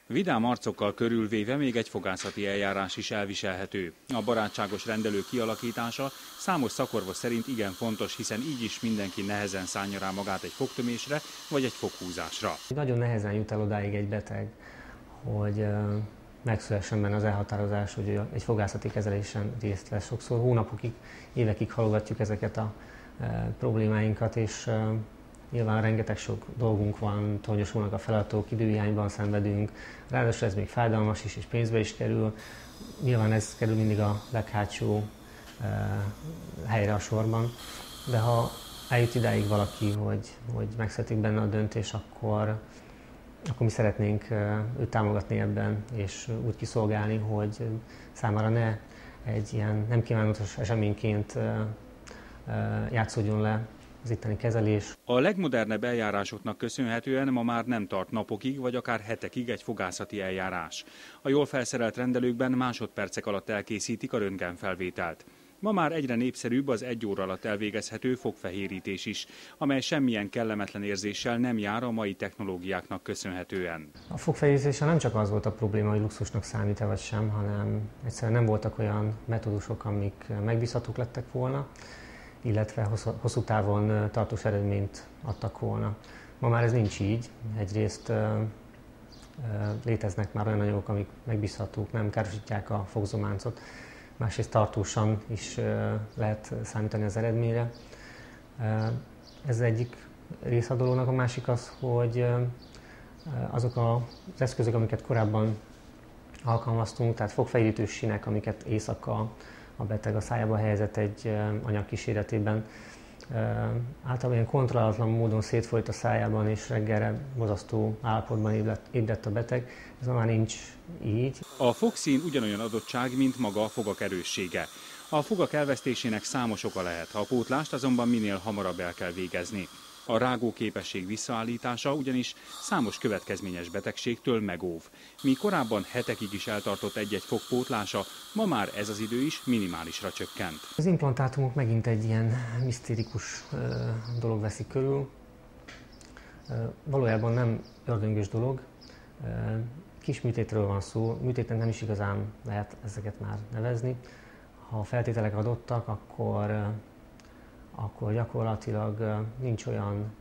Vidám arcokkal körülvéve még egy fogászati eljárás is elviselhető. A barátságos rendelő kialakítása számos szakorvos szerint igen fontos, hiszen így is mindenki nehezen szánja rá magát egy fogtömésre vagy egy foghúzásra. Nagyon nehezen jut el odáig egy beteg, hogy megszülessen benne az elhatározás, hogy egy fogászati kezelésen részt vesz. Sokszor hónapokig, évekig halogatjuk ezeket a problémáinkat, és nyilván rengeteg sok dolgunk van, tonyosulnak a feladatok, időhiányban szenvedünk, ráadásul ez még fájdalmas is, és pénzbe is kerül. Nyilván ez kerül mindig a leghátsó helyre a sorban, de ha eljut idáig valaki, hogy megszületik benne a döntés, akkor mi szeretnénk őt támogatni ebben, és úgy kiszolgálni, hogy számára ne egy ilyen nem kívánatos eseményként játszódjon le az itteni kezelés. A legmodernebb eljárásoknak köszönhetően ma már nem tart napokig, vagy akár hetekig egy fogászati eljárás. A jól felszerelt rendelőkben másodpercek alatt elkészítik a röntgenfelvételt. Ma már egyre népszerűbb az 1 óra alatt elvégezhető fogfehérítés is, amely semmilyen kellemetlen érzéssel nem jár a mai technológiáknak köszönhetően. A fogfehérítéssel nem csak az volt a probléma, hogy luxusnak számít-e vagy sem, hanem egyszerűen nem voltak olyan metódusok, amik megbízhatók lettek volna, illetve hosszú távon tartós eredményt adtak volna. Ma már ez nincs így. Egyrészt léteznek már olyan anyagok, amik megbízhatók, nem károsítják a fogzománcot, másrészt tartósan is lehet számítani az eredményre. Ez egyik része a dolognak, a másik az, hogy azok az eszközök, amiket korábban alkalmaztunk, tehát fogfehérítő sínek, amiket éjszaka a beteg a szájába helyezett egy anyag kíséretében, általában ilyen kontrollálatlan módon szétfolyt a szájában, és reggelre borzasztó állapotban ébredt a beteg. Ez már nincs így. A fogszín ugyanolyan adottság, mint maga a fogak erőssége. A fogak elvesztésének számos oka lehet, a pótlást azonban minél hamarabb el kell végezni. A rágó képesség visszaállítása ugyanis számos következményes betegségtől megóv. Míg korábban hetekig is eltartott egy-egy fog pótlása, ma már ez az idő is minimálisra csökkent. Az implantátumok megint egy ilyen misztérikus dolog veszik körül. Valójában nem ördöngös dolog. Kis műtétről van szó, műtétnek nem is igazán lehet ezeket már nevezni. Ha a feltételek adottak, akkor gyakorlatilag nincs olyan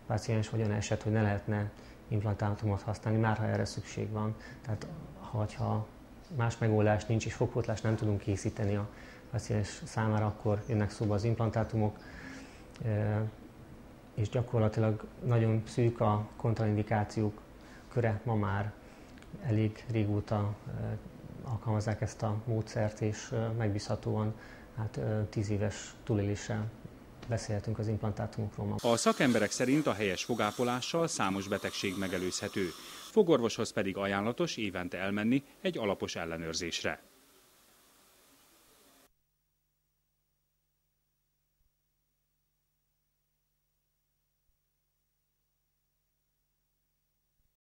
páciens vagy olyan eset, hogy ne lehetne implantátumot használni, már ha erre szükség van. Tehát ha más megoldás nincs és fogpótlást nem tudunk készíteni a páciens számára, akkor jönnek szóba az implantátumok, és gyakorlatilag nagyon szűk a kontraindikációk köre, ma már elég régóta alkalmazzák ezt a módszert, és megbízhatóan 10 éves túléléssel beszélhetünk az implantátumokról. A szakemberek szerint a helyes fogápolással számos betegség megelőzhető, fogorvoshoz pedig ajánlatos évente elmenni egy alapos ellenőrzésre.